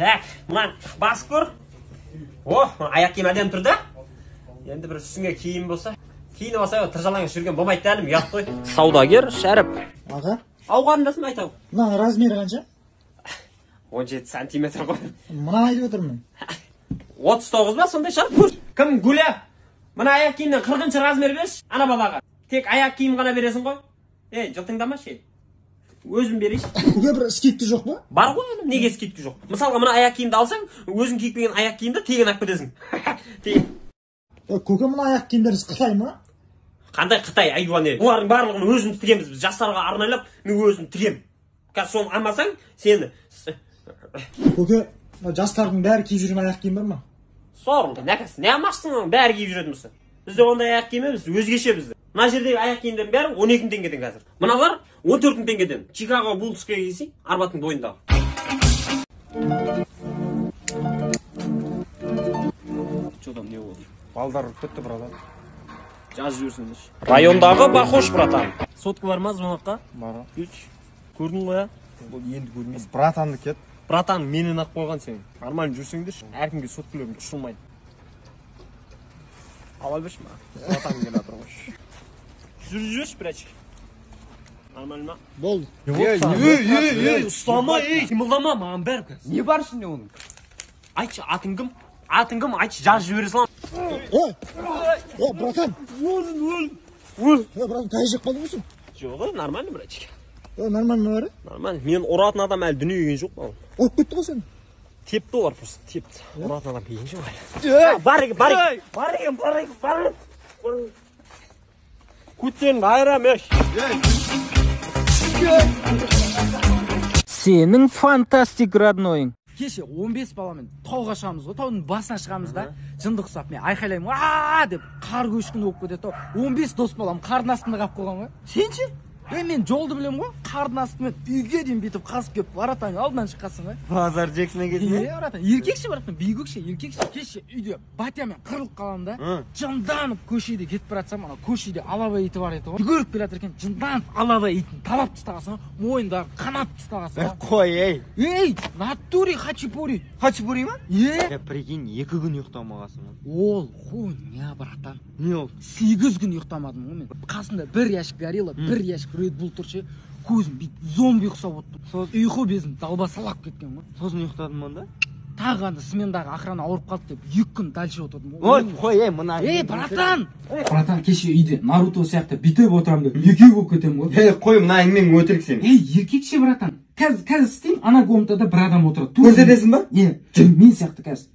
Так, мына бас көр. О, аяқ киім әдемі тұр да. Енді бір үстіңе киім болса, киініп алса тыржалаңыз жүрген болмайды дәлім, ұят қой. Саудагер Шәріп. Аға? Ауғанындасың айтау. Мына размері қанша? 17 сантиметр ғой. Мына айтып отырмын. 39 ба, сондай шығар көр. Кім гүлі? Мына аяқ киімнен 40-шы размер берші, ана балаға. Тек аяқ киім ғана бересің ғой. Жылтыңдамашы. Өзім берейші. Көке бір скидка жоқ па? Бар ғой, неге скидка жоқ? Мысалға мына аяқ киімді алсаң, өзің киіп келген аяқ киімді тегін алып кетесің. Көке мына аяқ киімдеріңіз Қытай ма? Қандай Қытай, айуан ел. Олардың барлығын өзіміз тігеміз, біз жастарға арнайлап, мен өзім тігем. Қазір соны алмасаң, сені. Көке, жастардың бәрі киіп жүрген аяқ киім бар ма? Сорыңды, нәкәсі, не алмақсың, бәрі киіп жүретін болса. Бізде ондай аяқ киім емес, өзгеше бізде. Мына жердегі аяқ киімдердің бәрі 12 000 теңгеден қазір. Мыналар 14 000 теңгеден. Чикаго Буллсқа келсең, Арбаттың бойындағы. Çoğdan ne oldu? Балдар көтті братан. Жаз жүрсіңдер. Райондағы бахош братан. Сотка бар ма звонокқа? Бар. 3. Көрдің ғой, бұл енді көрмейсің. Братанды кет. Братан, менен ақ қойған сен. Нормально жүрсеңдер, әркімге соткілерің ұшылмайды. Ала берші ма? Братан келе атыр ғой. Жүрші, бірәчік. Нормально ма? Болды. Ұстама, қимылдама, маған бәрі кәз. Не бар ішінде оның? Айтшы, атың кім? Атың кім? Айтшы, жаз жібере салам. Братан. Братан, қай жек қалды болсын? Жоқ, нормально, бірәчік. Нормально бар? Нормально. Мен ұратын адам әлі дүние келген жоқ па? Ұрып кетті ғой сен? Тепті олар просто, тепті. Ұратын адам келген жоқ әлі. Бар екен. Күттен айрам еш. Сенің фантастик роднойың. Кеше 15 баламен тауға шығамыз ғой, таудың басына шығамыз да, жынды ұқсап мен айқайлаймын, ааа деп қар көшкін болып кетеді. 15 дос балам қардың астында қалып қойған ғой. Сен ше? Мен жолды білем ғой, қардың астымен үйге дейін бүйтіп қасып келіп, баратаң алдынан шыққасың ғой. Базар жексіне кезіне? Баратаң, еркекші баратаң, бейгөкші, еркекші. Кеше үйде батямен қырылып қалам да, жынданып көшеде кетіп баратсам, ана көшеде алаба иті бар еді ғой. Жүгіріп келатыр екен, жынданып алаба итін талап тастағасың ғой, мойындағы қанат тастағасың ғой. Қой, Ей, натури хачапури. Хачапури ма? Прикинь, 2 күн ұйықтамағасың. Ол хуйня, братан. Не ол? 8 күн ұйықтамадым ғой мен. Қасында 1 ящик горилла, 1 ящик Red Bull тұршы, көзім бейт зомби ұқсап отты. Ұйқы безім далба салап кеткен ғой. Сосын ұйықтадың мұнда? Тағы анда смендағы охрана ауырып қалды деп 2 күн дальше отырдым. Ой, қой, мына. Братан! Братан, кеше үйде Наруто сияқты бүйтіп отырам деп еркек болып кетем ғой. Қой, мына әңгімең өтірік сен. Еркекше, братан. Қазір істеймін, ана комнатада бір адам отырады. Көрсетесің ба? Жүр, мен сияқты қазір.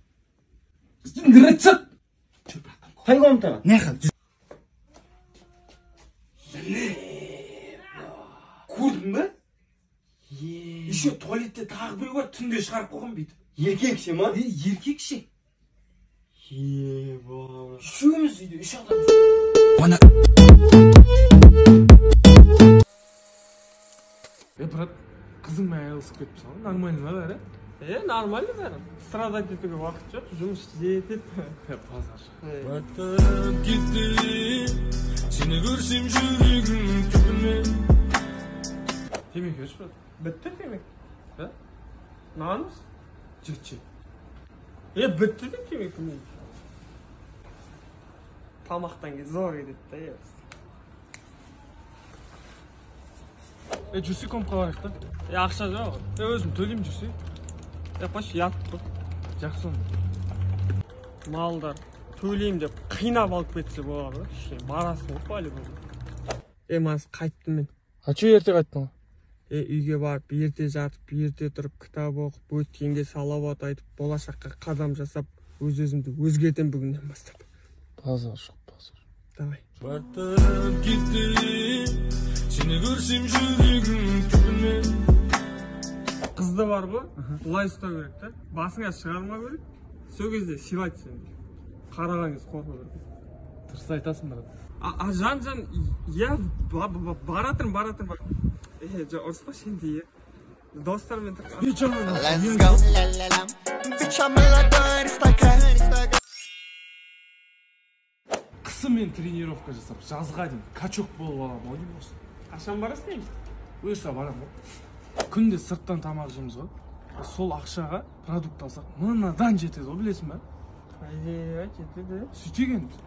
Рыцық! Жүр, братан. Қай комнатаға? Нәхал, жүр. Көрдің бі? Еще туалетте тағы біреу бар, түнде шығарып қойған бейді. Еркекше ма? Еркекше. Ебай. Үшеуміз үйде, 3 адам. Брат, қызың мен айылысып кетіп саған, нормально ма бәрі? Нормально бәрі. Страдать етуге уақыт жоқ, жұмыс жетеді. Базар. Баттап кетті, сені көрсем жүрегім түбіне. Темекі өш, брат. Бітті темек. Нағаныз? Жет. Бітті де темек. Тамақтан ке зор едеді да, Жүрсе компқа барайық та. Ақша жоқ. Өзім төлеймін жүрсе. Паш, ят тұр. Жақсы оны. Малдар төлейім деп қинап алып кетсе болады. Барасың ғой, бәлі болды. Мас қайттым мен. Че ерте қайттың ғой? Үйге барып, ерте жатып, ерте тұрып, кітап оқып, өткенге салауат айтып, болашаққа қадам жасап, өз-өзімді өзгертем бүгіннен бастап. Базар жоқ, базар. Давай. Баттап кетті, сені көрсем жүрегім түбіне. Қызды бар ғой, бұлай ұстау керек та. Басыңа шығарма керек. Сол кезде сыйлайды сені. Қараған кез қорқу керек. Дұрыс айтасың, брат. Жан, баратырмын. Ұрыспа сен де, достармен тұрып. Let's go. Bitch, I'm a lot Қысымен тренировка жасап, жазға дейін качок болып алам, ойын болсын. Қашан барасың деймін? Бұйырса барам ғой. Күнде сырттан тамақ жейміз ғой. сол ақшаға продукт алсақ мынадан жетеді ғой, білесің ба? Иә, жетеді. Сөйтейік енді.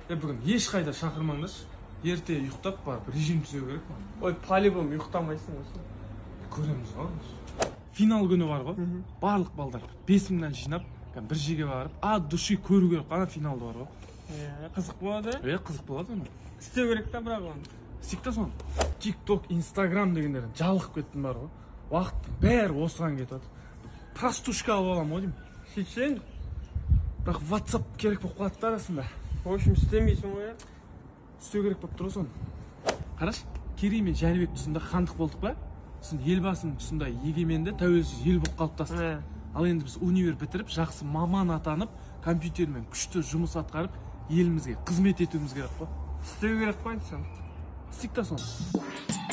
Бүгін ешқайда шақырмаңдаршы. Ерте ұйықтап барып режим түзеу керек. Ой, по-любому ұйықтамайсың осы. Көреміз ғой. Финал күні бар ғой. Барлық балдар 5000-ден жинап, бір жерге барып, от души көру керек. Ана финалды бар ғой. Иә, қызық болады. Қызық болады ана. Істеу керек та, бірақ оны. Істейік соны. TikTok, Instagram дегендерден жалығып кеттім бар ғой. Уақыттың бәрі осыған кетеді. Простушка алып аламын ғой деймін. Сөйтсең, бірақ WhatsApp керек болып қалады да арасында. в общем, істемейсің ғой. Істеу керек болып тұр соны. Қараш, Керей мен Жәнібек тұсында хандық болдық па? Сосын елбасының тұсында егеменді тәуелсіз ел болып қалыптастық. Ал енді біз универ бітіріп, жақсы маман атанып, компьютермен күшті жұмыс атқарып, елімізге қызмет етуіміз керек қой. Істеу керек қой сен. Істейік та соны.